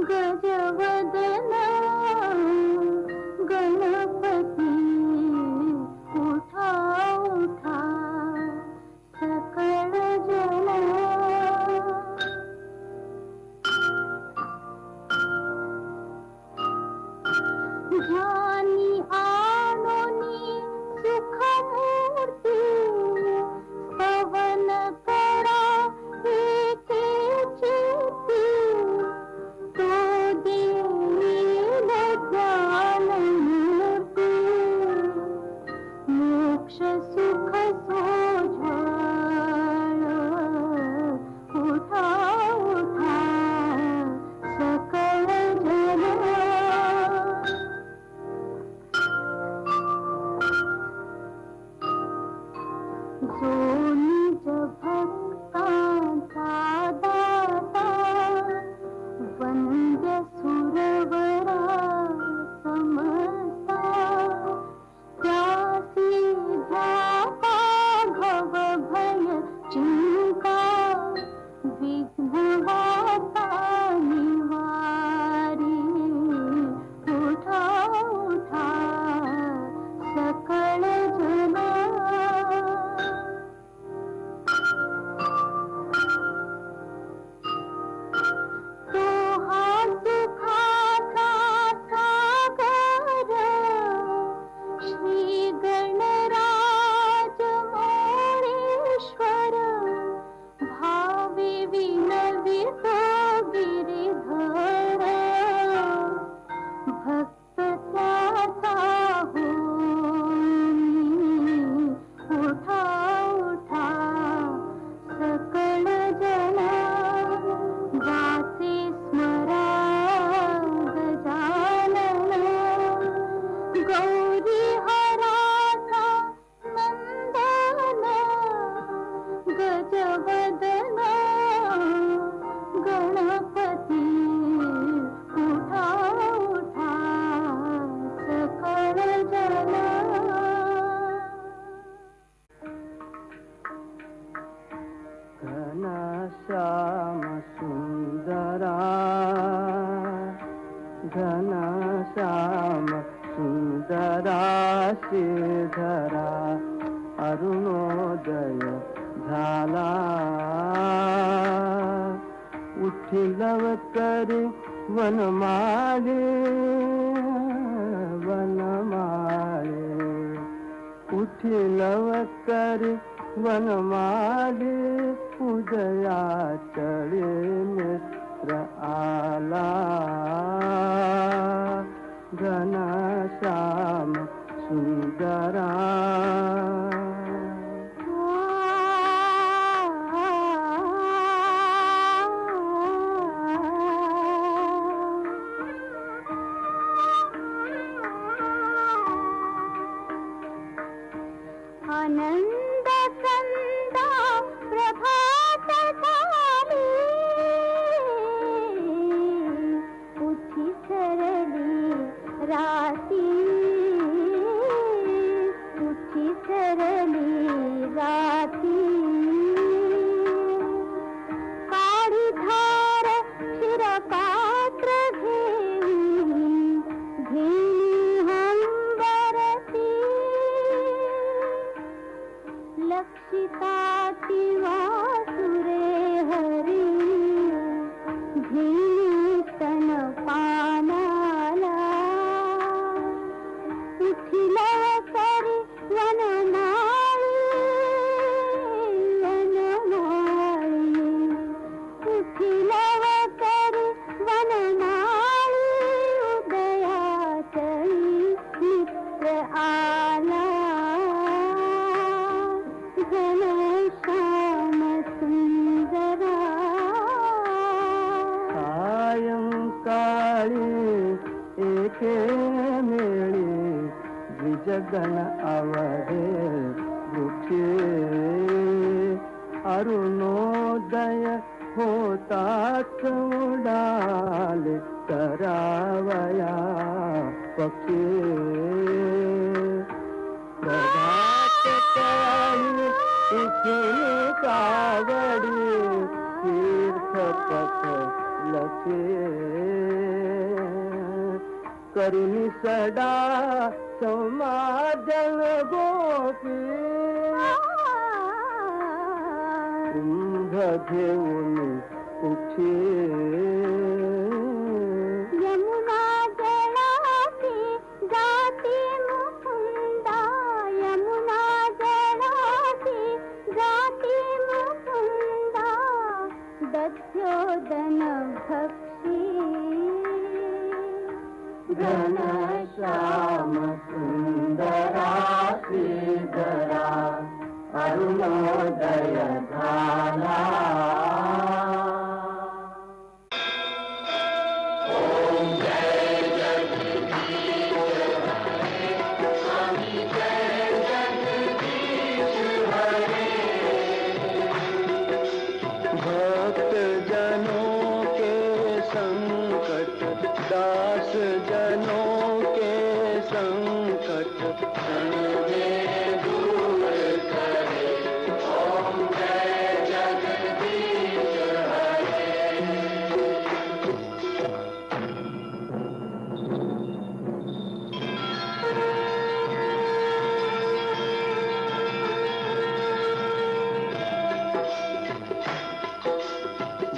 गजवदन गणपती उठा उठा सकळ जन ध्यानी आणोनी सुखमूर्ती पवन करा एके चित्ती तो देईल ज्ञान मूर्ती मोक्ष सुख सोझाळ उठा उठा सकळ जन जो निज भक्तांचा दाता वंद्य सुरवरा समता त्यासी ध्याता घव भय चिंका विघ्नवाता निवारी उठा उठा सकळ जन गजवदन गणपती उठा उठा सकळ जन घनश्याम सुंदरा घनश्याम सुंदरा श्रीधरा अरुणोदय झाला उठिलव करी वनमाळे वनमाळे उठिलव करी वनमाळे उदया चळे मित्र आला घनश्याम सुंदरा आनंद संदा प्रभात झाली उठी सरली राती उठी सरली राती काळी धार क्षीरपात्र घेऊन हंबरती लक्षिता वासुरे हरी स्तन पानाला उठिला करी वनमाळी वनमाळी उठिला करी वनमाळी उदयाचळी मित्र आला घनश्याम सुंदरा सायंकाळी एके मेळी द्विजगण आवडे वृक्षे अरुणोदय होताच उडाले करावया पक्षी प्रभात काळी इथे कावडी तीर्थपथ लखे करुणी सडा समाजन गोपी कुंभ घेऊन उठे यमुना जळासी जाती मुकुंदा यमुना जळासी जाती मुकुंदा दध्योदन भक्षी घनश्याम सुंदरा श्रीधरा अरुणोदय झाला भक्त जनों के संकट दास जनों के संकट क्षण में दूर करे ओम जय जगदीश हरे।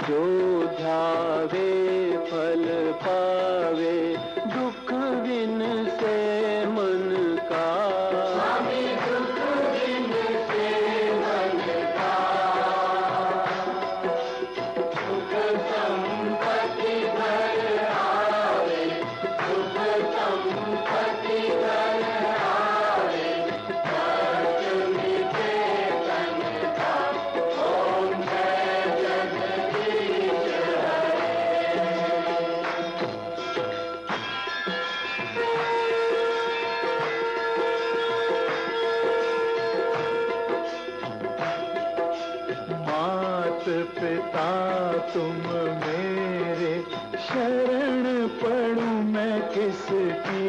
जो ध्यावे फल पावे दुख विन से मन का स्वामी दुख विन से मन का सुख संपत्ति घर आवे सुख संपत्ति घर आवे कर्ज मिटे तन का ओम जय जगदीश मात पिता तुम मेरे शरण पड़ूं मैं किसकी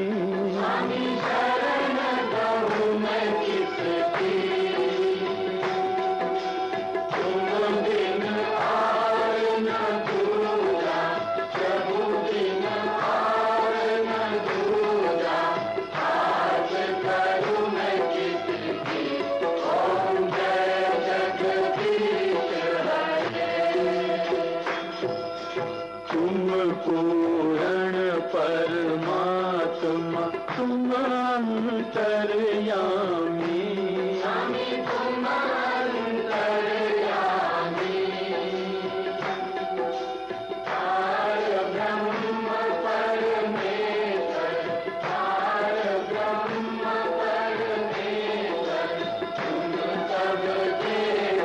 स्वामी शरण पड़ूं मैं किसकी तुम बिन और न दूजा प्रभु बिन और न दूजा हाथ करूं मैं किसकी ओम जय जगदीश हरे। तुम पूर्ण परमात्मा तुम अंतर्यामी स्वामी तुम अंतर्यामी तार ब्रह्म परमेश्वर तार ब्रह्म परमेश्वर तुम सबके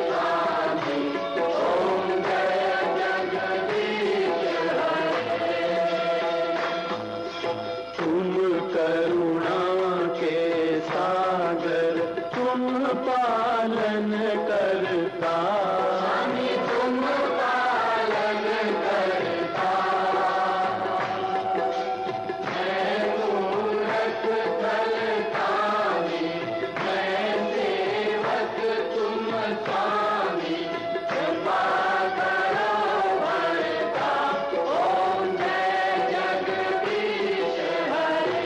स्वामी ओम जय जगदीश हरे। तुम करुणा के सागर तुम पालन करता स्वामी तुम पालन करता मैं मूरख फलदानी मैं सेवक तुम स्वामी कृपा करो भरता ओम जय जगदीश हरे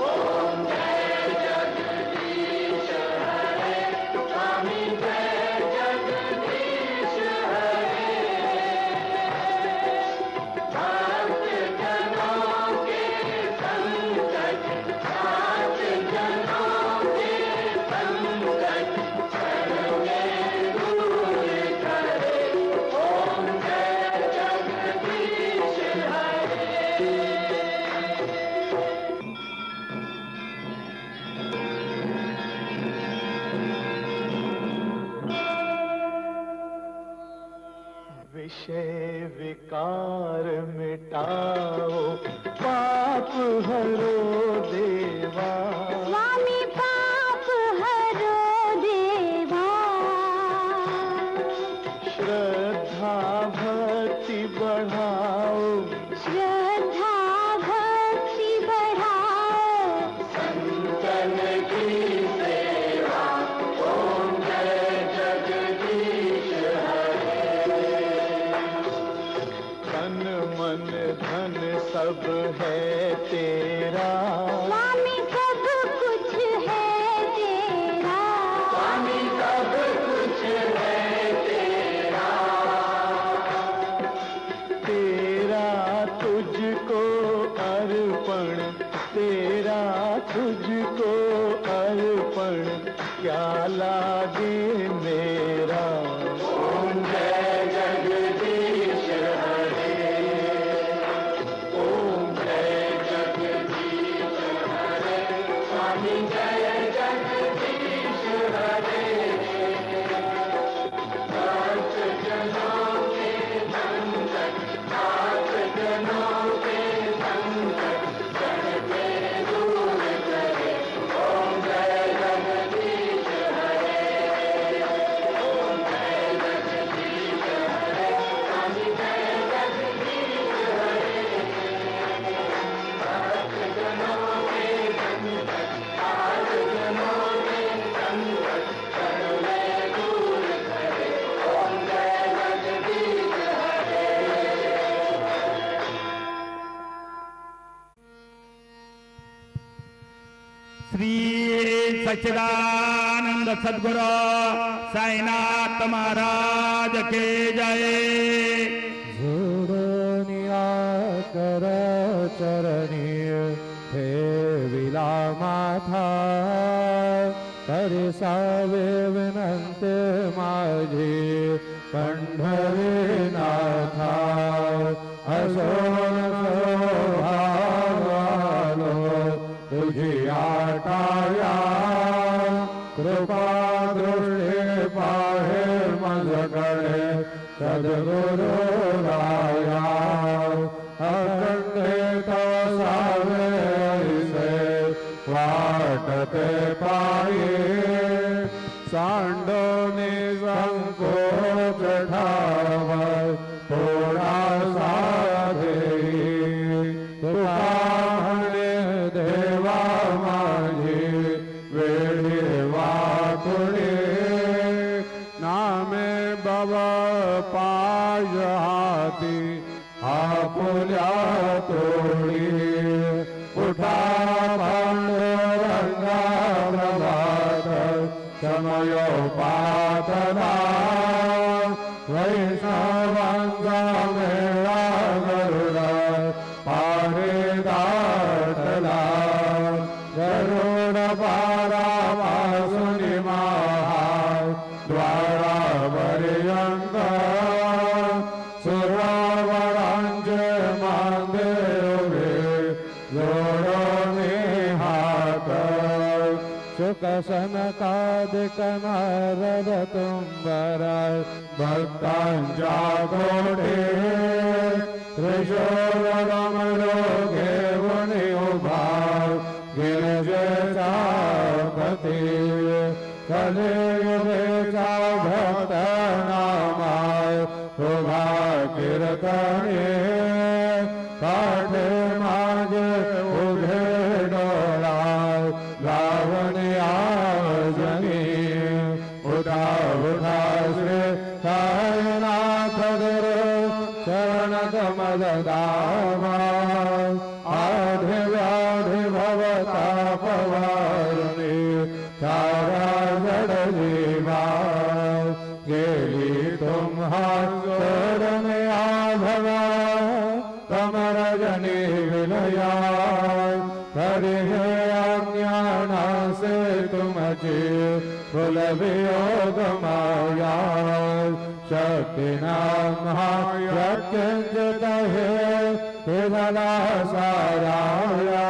ओम जय जगदीश हरे स्वामी जय जगदीश हरे। भक्त जनों के संकट साथ जनों के संकट क्षण में दूर करे ओम जय जगदीश हरे। विषय विकार मिटाओ पाप हरो देवा स्वामी पाप हरो देवा श्रद्धा भक्ति बढ़ाओ श्रद्धा भक्ति बढ़ाओ संतन की सेवा ओम जय जगदीश हरे। तन मन धन सब है तेरा, स्वामी सब कुछ है तेरा, स्वामी सब कुछ है तेरा, तेरा तुझको अर्पण, तेरा तुझको अर्पण, क्या लागे मेरा। ओम जय जगदीश हरे, ओम जय जगदीश हरे, स्वामी जय जगदीश हरे। सात जनों के संकट, सात जनों के संकट, जग के दूर करे। ओम जय जगदीश हरे, ओम जय जगदीश हरे, स्वामी जय जगदीश हरे। सात जनों के संकट, सात जनों के संकट, जग में दूर करे। ओम जय जगदीश हरे। श्री सच्चिदानंद सद्गुरु साईनाथ महाराज के जय। जोडनिया कर चरणी हे विला माथा, करसावे विनंती माझी पंढरीनाथा। असो भावालो तुझी आटाया, कृपा दृष्टी पाहे मजकडे सद्गुरु राया। अखंडित सावे ऐसे वाटते पाये, सांडोनी संकोच ठाव थोडा साधे। तुका म्हणे देवा माझी वेळी वाकुळे, नामे बाबा पाय हाती आपुल्या तोडी। उठा पांडुरंगा प्रभात समयोपातना, वैष्णवांचा मेळा गरुडा पारे दाटला। गरुड पारापासून महा द्वारापर्यंत, सुरावरांचे मांदे उभे जोडून हात। सुखसनकादिक नारद तुंबरा भक्तांच्या कोठे, त्रिशूल गमलो घेऊन उभा गिरजेचा पती। कलियुगेचा भक्त नामाय उभा कीर्तने, काठे माझे उघे डोळा लावणी आजनी। उठा उठा श्री साईनाथ गुरु चरण कमल दामा, आधि व्याधि भवतापवारुणी तारा जड जीवा। गेली तुम्हा सोडणे आभवा, कमर जनी विलया। हरि हे अज्ञाना से तुमचे कुल वियोग माया। शक्ति नाम प्रत्यंजत है विधला साराया।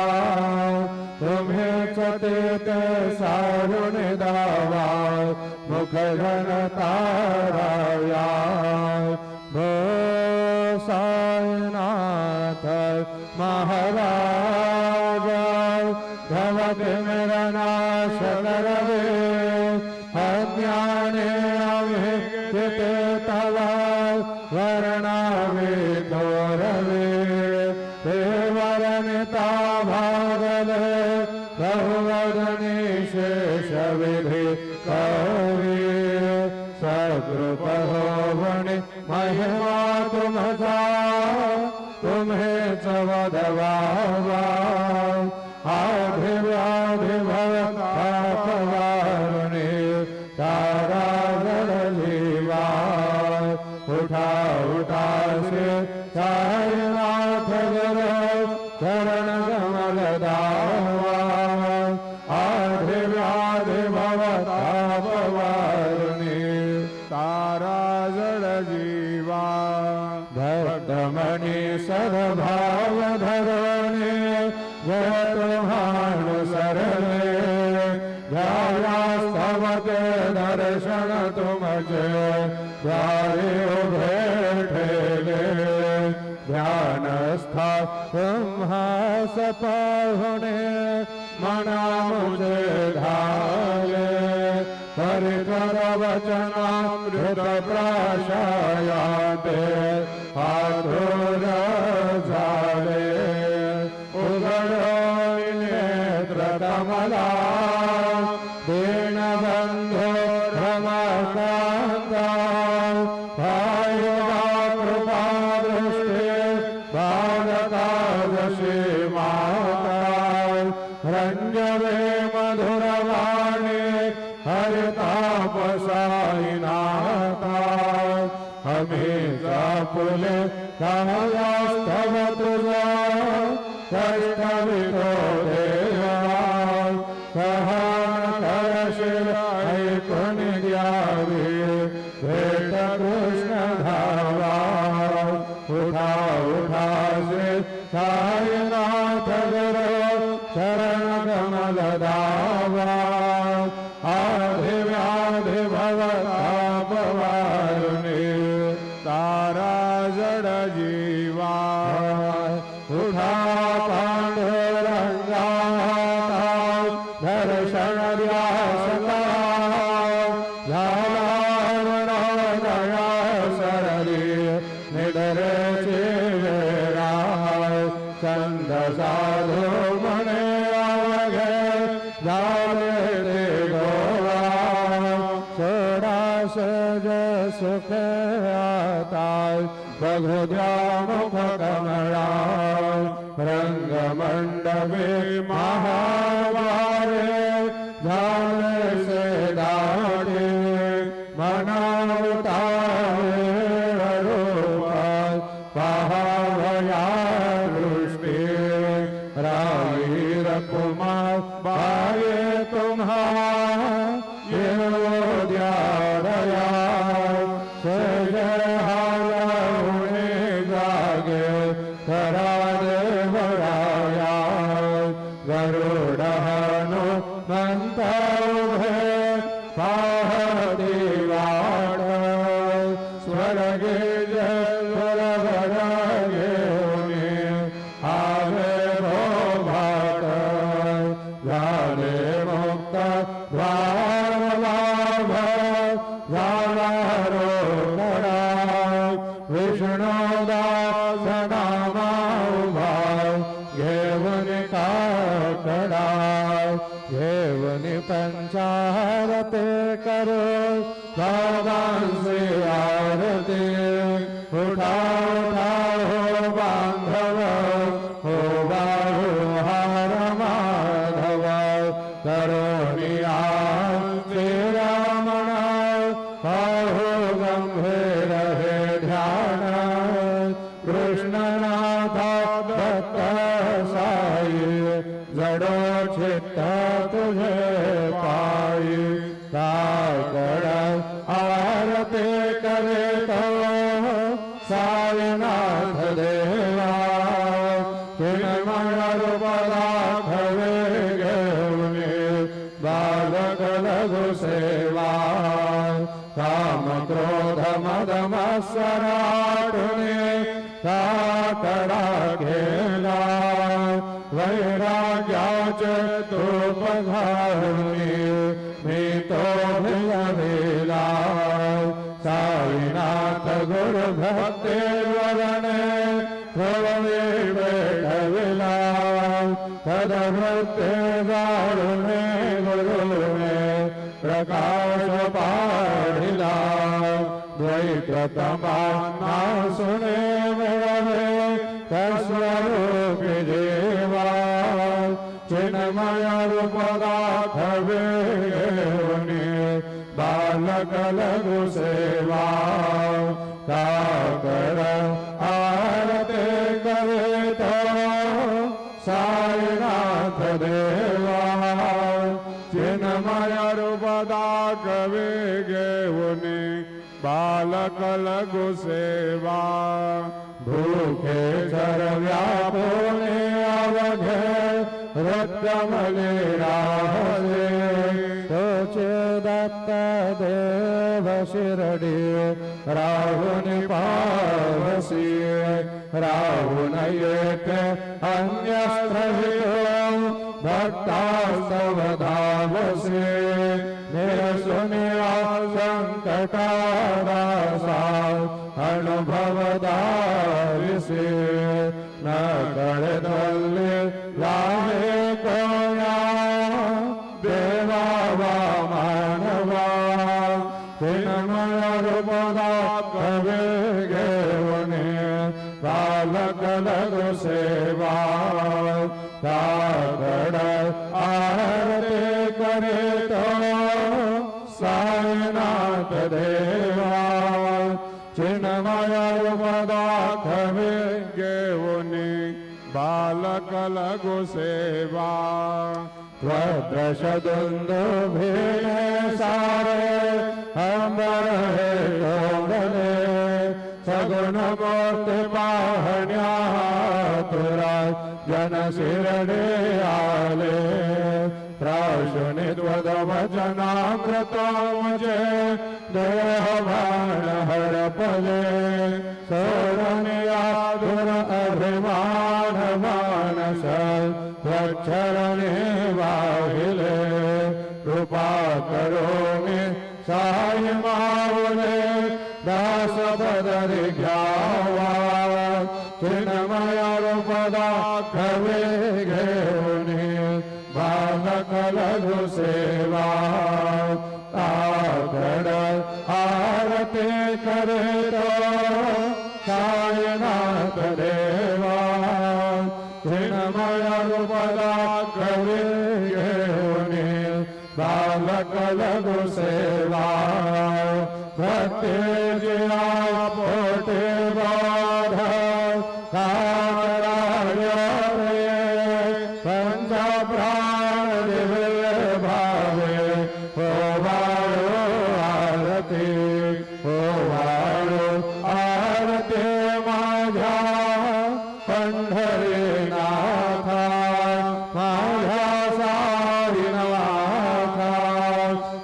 तुम्हें चतेत सारुण दावा, मुख घन ताराया। भो साईनाथ महाराज, भवत मेरा नाश करवे। अज्ञाने अभिहित तव वर्णावे तोरवे। हे वरनिता भागले बहुवदनी शेष विधि कवि। सकृप होवनि महिमा तुमचा, तुम्हें चवद उठा उठा से साईनाथ गुरु चरण कमल दावा आधि व्याधि भवताप वारुणी तारा जड़ जीवा भक्तमणि सद्भाव धरणे जय तुम्हार शरणे स्तवते दर्शन तुमचे द्वारे बैठे ध्यानस्था ब्रह्मास पाहुणे मना मुझे धारे परिकर वचनामृत प्राशायाते आतुर झाले उगड़ो नेत्र कमला दीन बंधु रमाकांता भायवा कृपा दृष्टि बालकादशी माता रंजवे मधुरवाणी हरिताप साईनाथा हमेशा पुले कायास्तव तुझा कष्टवितो देवा सहन करशील ऐकून द्यावे भेट कृष्ण धावा उठा उठा से साईनाथ गुरु शरण कमल दावा आधि व्याधि भवताप वारुणी तारा जड़ जीवा उठा पांडुरंगा दर्शन व्यासता दया सरली निधरे चेरा चंद साधु मने आवगे जाले रे गोवा सोड़ा सज सुख आता बघुद्या मुख कमला रंग मंडपे महावारे जाले से दाढ़े मनावतारे रूप पहावया दृष्टि रावीर कुमार पाए तुम्हारा ये द्यारया सजहारे जागे करा दे बड़ाया गरुड़हनु मंतवे पाहदीवाड़ स्वर्गे जलगे आवे भो भाट जाले मुक्त द्वार लाभ जालारो कड़ा विष्णु दास नामा घेवनि काकड़ा घेवनि पंचारते करो भगवान से आरती उठा उठा हो बांधव हो बाहु हार माधव करोनिया तेरा मना बाहु गंभीर है ध्यान कृष्णनाथ दत्त साई जड़ो चित्त तुझे पाई काकड़ आरती करे तो साईनाथ देवा चिन्मय रूपदा खवे घेवने बालक लघु सेवा काम क्रोध मद मत्सराटुने काकड़ा घेला वैराग्याचे तूप घालुनी मी तो भेला साईनाथ गुरु भक्ते वरणे प्रवणे बैठविला तद भक्ते गारुणे गुरुने प्रकाश पाढ़िला द्वैतमा सुने मेरे स्वरूप देवा चिन्मय रूपदा खवे बालक लघु सेवा काकर आरती करे तो साईनाथ देवा चिन्मय रूप दाखवे घेऊनी बालक लघु सेवा भूखे जर व्यापुने अवघे रत्नमले राहले तोचे दत्त देव शिरडी राहुन पावसी राहुन एक अन्यस्त्र भक्तास्तव धावसे निरसुनिया संकटादासा अनुभव दारिसे न कळदल्ले लाहे कोया देवा वा मानवा चिन्मय रूप दाखवे घेऊनी बालक लघु सेवा काकड आरती करे तो साईनाथ देवा चिन्मय रूप दाखवे घेऊनी बालक लघु सेवा त्वदृशदुन्दुभे सारे अंबर हे डोंगरे सगुण मूर्ति पाहण्या तुरा जन शिरडे आले प्राशुनि त्वदवचनामृत मुझे देह भान हरपले सोरनियाधुर अभिमान मानस त्वच्चरणे वाहिले कृपा करोमि साई मावले दास पदरि घ्यावा चिन्मय रूप दाखवे घेऊनी बालक लघु सेवा काकड आरती करे तो साईनाथ देवा चिन्मय रूप दाखवे घेऊनी बालक लघु सेवा भक्ति जिया पोटे बाध काराय पंच प्राण दिव्य भावे होवारो आरती होवारो आरती माझ्या पंढरीनाथा माझ्या साईनाथा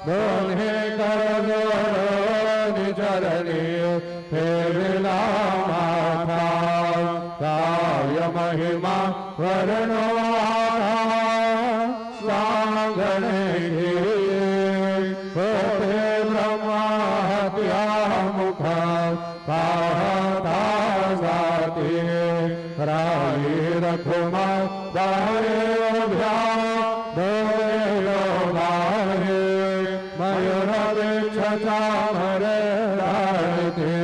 दोन्ही कर जोडून चरणी फेरिला माथा काय महिमा वर्णो सांगणे होते ब्रह्मात्या मुखा पाहता जाते राई रखुमा बाहे उभ्या दोयो बाहे मयूर वृक्षचा मरे राहते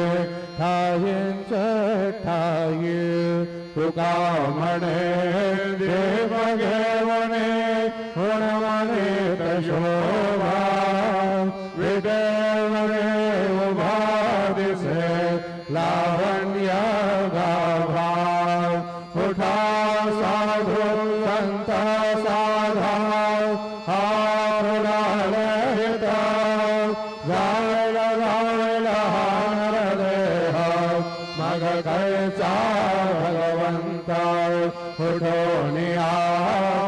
ठाईंच ठाई तुका म्हणे देव घेवणे गुण म्हणे तशोभा विदेवणे उभा दिसे लावण्य गाभा उठा साधू संत साधा हारुणालयता जायला जायला नरदेह मग कैचा भगवंता उठोनिया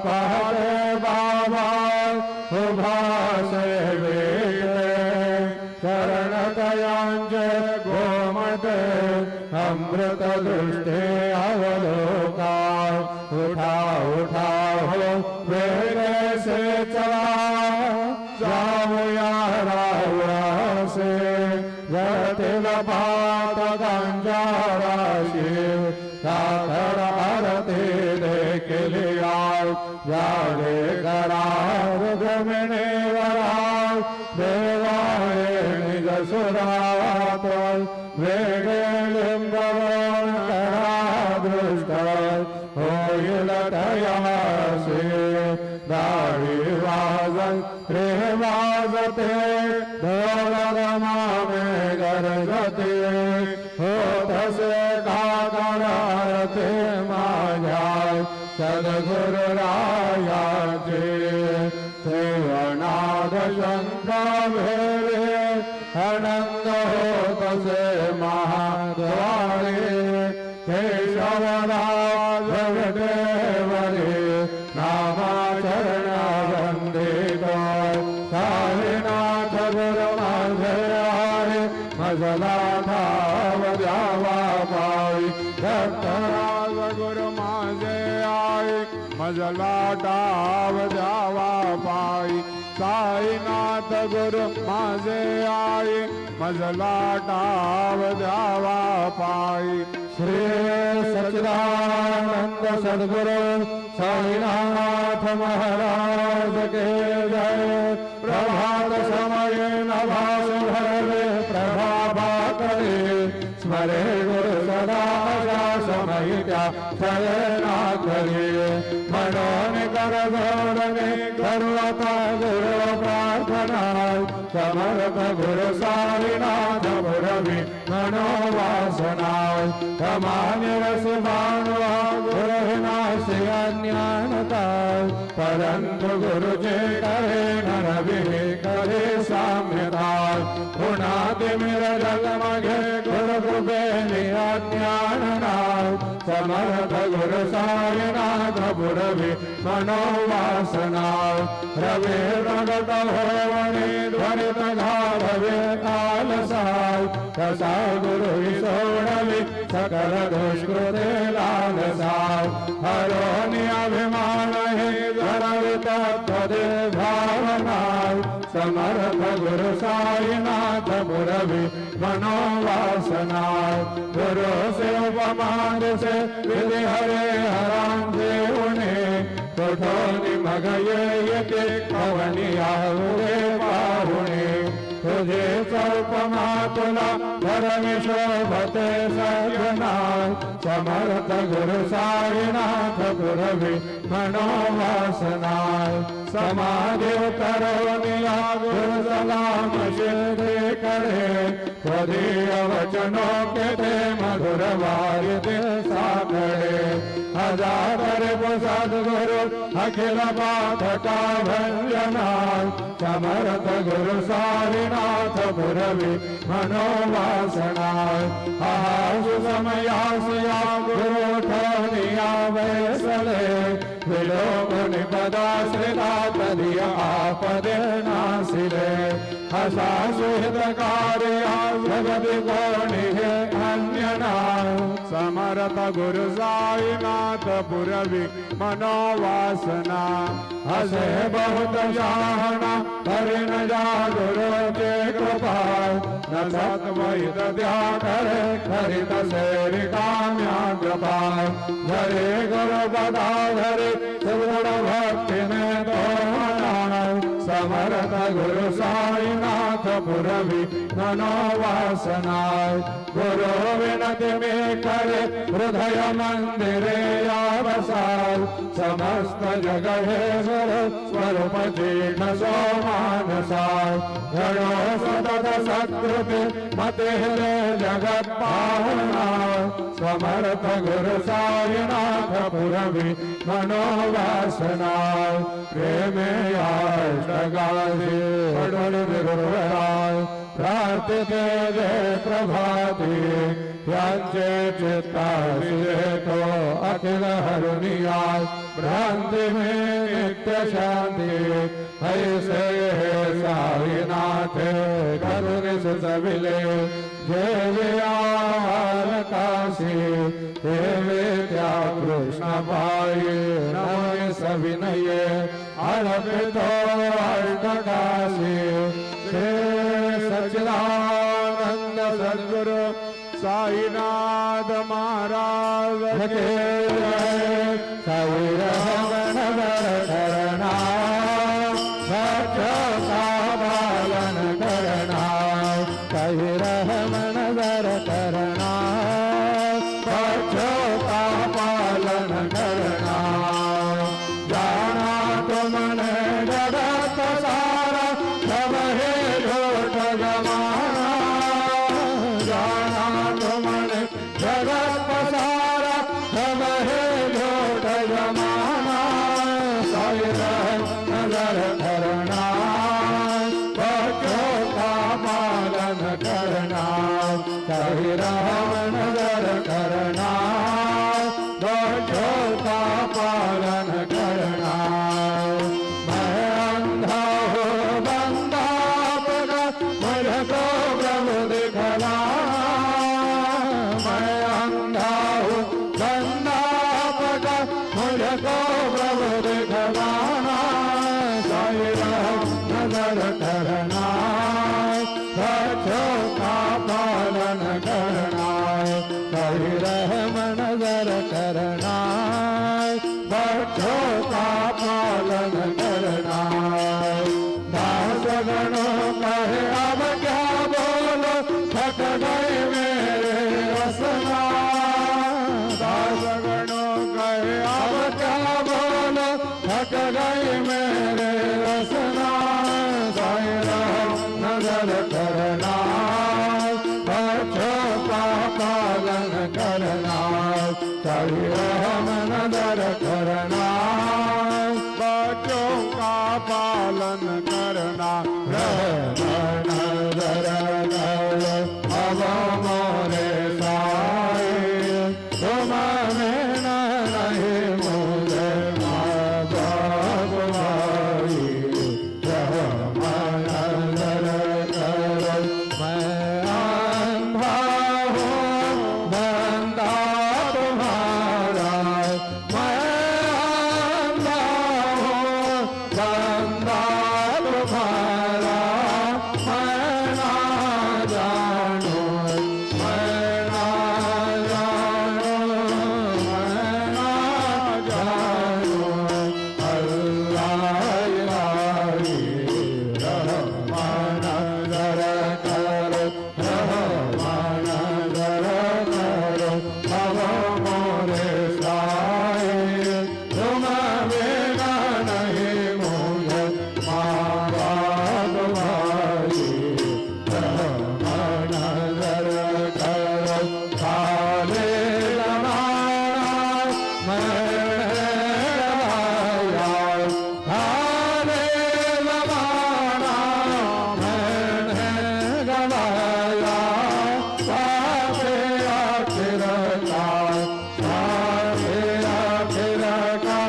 पहरे बाबा उभा सेवे चरण कयांचे गोमते अमृत दृष्टे अवलोका उठा उठा हो वेगे से चला जाऊया राहुआ से जरतील पात गंजा राशी काकड आरती देखिलिया जाडे करार गमने वरा देवाये निज सुरात वेगे लिंबवन करा दृष्ट होईल तयासे दाढी वाजन रे वाजते ढोल रमामे गरजते आरती माझ्या सद्गुरुरायाची सेवनाद शंका भेरे आनंद होत से महाद्वारे केशवराज देवरे नामाचरण वंदित साईनाथ गुरु माझे आहे मजला धाव द्यावा पाई दत्तराज गुरु माझे आहे मजला डाव द्यावा पाई साईनाथ गुरु माझे आहे मजला डाव द्यावा पाई श्री सच्चिदानंद सद्गुरु साईनाथ महाराज के जय प्रभात समय नभास भरे प्रभाभा करे स्मरे गुरु सदा समय त्या शरणा करे मनोन कर जोडणे सर्वता गुरु प्रार्थना समर्थ गुरु साईनाथ पुरवी मनोवासना समान्य रसमानवा गुरु नाशी अज्ञानता परंतु गुरु जे करे नरवी करे साम्यता पुनादि मेरा जगमगे गुरु कृपेने अज्ञानना समर्थ गुरु साईनाथ पुरवी मनोवासना रवे रगत होवणे ध्वनित घालवे कालसाय तसा गुरु सोडवी सकल दुष्कृते लालसाय हरोनि अभिमान हे धरवित तदे भावनाय समर्थ गुरु साईनाथ पुरवी मनोवासनाय गुरु से उपमान से विधि हरे हराम देवने तोठोनि मगये यके पवनी आहुरे पाहुणे तुझे स्वल्पमा तुला धर्म शोभते सजना समर्थ गुरु साईनाथ पुरवी मनोवासनाय समाधि तरोनिया गुरु सलाम शिरे करे त्वदीय वचनों के ते मधुर वारिदे साखरे हजार सद्गुरु अखिल पाठ का भंजना समर्थ गुरु साईनाथ पुरवी मनोवासनाय आसु समयासया गुरु ठोनिया वैसले विलोक निपदाश्रिता तदिय आपदे नासिले हसासु हितकार्या जगति कोणि हे अन्यना समर्थ गुरु साईनाथ पुरवी मनोवासना हसे बहुत जाना हरि न जा गुरु के कृपा न सत्वहित द्या करे हरित सेरि काम्या कृपा हरे गुरु बदा हरे सुगुण भक्ति में तो समर्थ गुरु साईनाथ पुरवी मनोवासनाय गुरु विनति में करे हृदय मंदिरे यावसाय समस्त जगहे गुरु स्वरूप जीर्ण सोमानसाय गणो सतत सत्कृति मते जगत पावना समर्थ गुरु साईनाथ पुरवी मनोवासनाय प्रेमे आष्टगाधि गुरुराय प्रार्थिते जय प्रभाती यांचे चित्ताशिरे तो अखिल हरुनियाय भ्रांति में नित्य शांति ऐसे साईनाथ करुणि सविले जय वियाल काशी देवे त्या कृष्ण पाये नमः सविनये अर्पितो अष्टकाशी श्री सच्चिदानंद सद्गुरु साईनाथ महाराज के जय साई रमण करना भक्तों का पालन करना साई रमण करना भक्तों का पालन करना जाना तुमने जगत सारा सब है झूठ जमाना जाना तुमने जगत सारा पालन करना शरीर मन दर करना बच्चों का पालन करना रहना दर कर अब मोरे साए तुम में नहीं मुझे माँ बाप भाई जब मन दर कर मैं अंधा हूँ बंदा तुम्हारा मैं अंधा हूँ बंदा तुम्हारा मैं ना जानू मैं ना जानू मैं ना जानू अल्लाह इलाही रहमान दर कर रहमान दर कर अब मोरे साए तुम बिना नहीं मुझे माँ बाप भाई रहमान दर कर खाले लमाना मैं गवाया खाले लमाना मैंने गवाया साथे आखिर का साथे आखिर का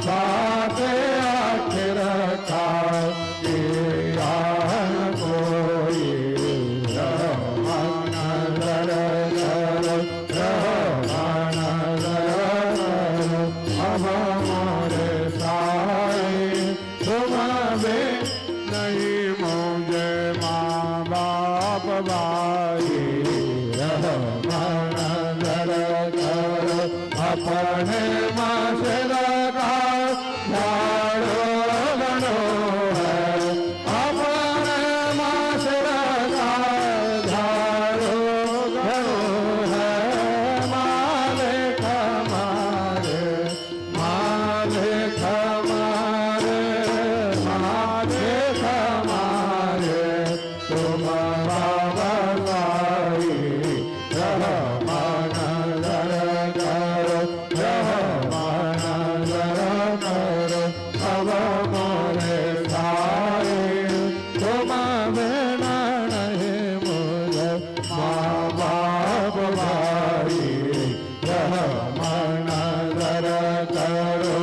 साथे आखिर का किया कोई रहमान दर कर रहमान दर कर अब मोरे साए तुम भी नहीं मुझे माँ बाप भाई रहमान दर कर अपने माशरा का झाड़ो बनो है अपने माशरा का झाड़ो बनो है मालिक हमारे मालिक हमारे मालिक हमारे तुम बाबा भाई रहमान दर कर रहमान दर कर अब मोरे साए तुम बिना नहीं मुझे माँ बाप भाई रहमान दर करो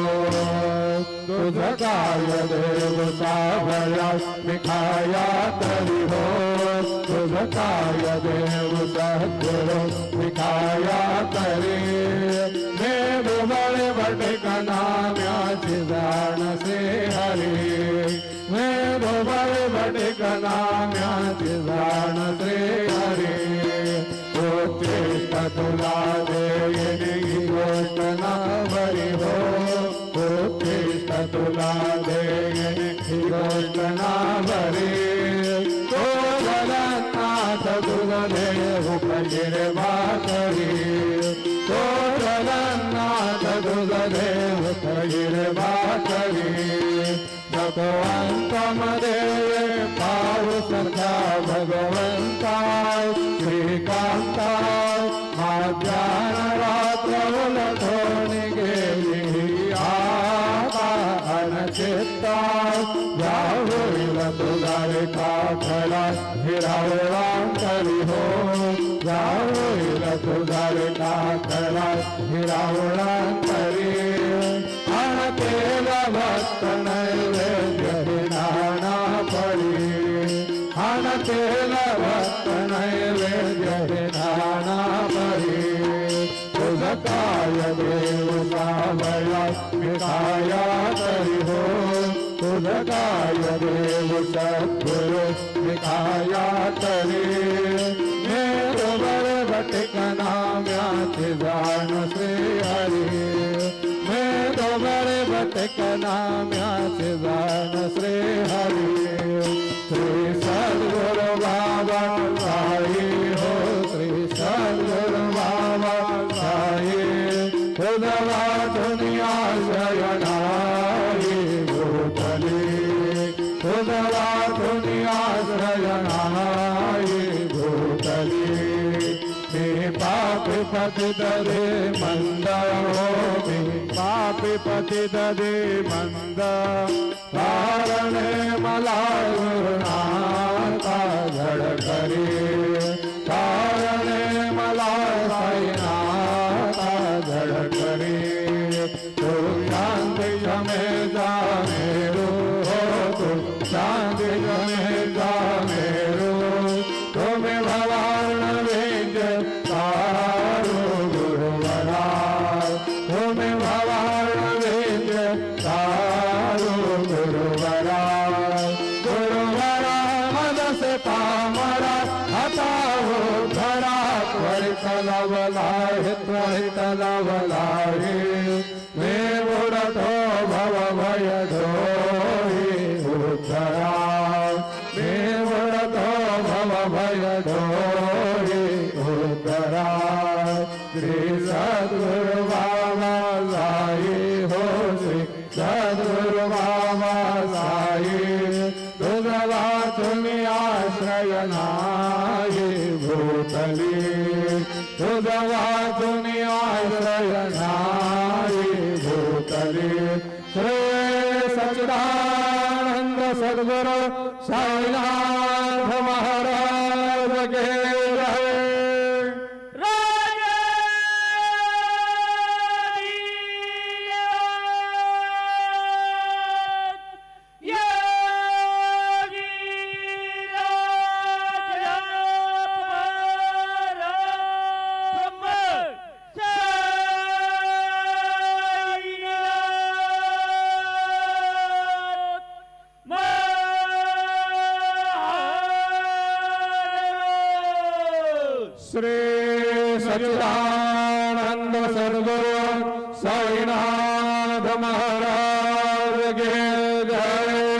तुझ काय देव सावया दिखाया तरी हो तुझ काय देव सद्गुरु दिखाया तरी देव बड़े बटे नाम्याची जाण से हरी देव बड़े बटे नाम्याची जाण से हरी उत्कृष्ट तुला देयनी गोष्ट ना बरी हो उत्कृष्ट तुला देयनी गोष्ट ना बरी तो जगन्नाथ तुझ देव पगिरवा करी तो जगन्नाथ तुझ देव पगिरवा करी भगवंत मध्ये पाऊ सदा भगवंता श्रीकांता माध्यान रात्र उलटून गेली आता अनचित्ता जाऊल तुझा रेखा खरा हिरावळा करी हो जाऊल तुझा रेखा खरा हिरावळा करी अनकेला भक्त नैवेद्य नाना परी अनकेला भक्त नैवेद्य नाना परी तुझ काय देव सावया मिठाया तरी हो तुझ काय देव सद्गुरु मिठाया तरी मेरुबर भटक नाम्याची जाण श्री हरी मेरुबर भटक नाम्याची जाण श्री हरी श्री सद्गुरु बाबा साई हो श्री सद्गुरु बाबा साई खुदवा दुनिया शयनाई भूतली खुदवा दुनिया शयनाई भूतली हे पाप पापी पतित दे मंद होमी पापी पतित दे मंद कारणे मला गुरुनाथा धड करी कारणे मला साईनाथा धड करी तू शांति जमे जा मेरो तू शांति जमे जा मेरो तुम्हें भवान वेद तारो गुरुवरा तुम्हें भवान वेद तारो गुरुवरा गुरुवरा मद से पामरा हटाओ धरा त्वरित लवलाहे त्वरित लवलाहे मैं बुढ़ो भव भय ढोहि उद्धरा मैं बुढ़ो भव भय ढोहि उद्धरा श्री सद्गुरु बाबा साई हो श्री सद्गुरु बाबा साई दुर्गा तुम्हें आश्रय नाहि भूतली दुर्गा तुम्हें आश्रय नाहि भूतली श्री सच्चिदानंद सद्गुरु साईनाथ महाराज के जय श्री सच्चिदानंद सद्गुरु साईनाथ महाराज के जय।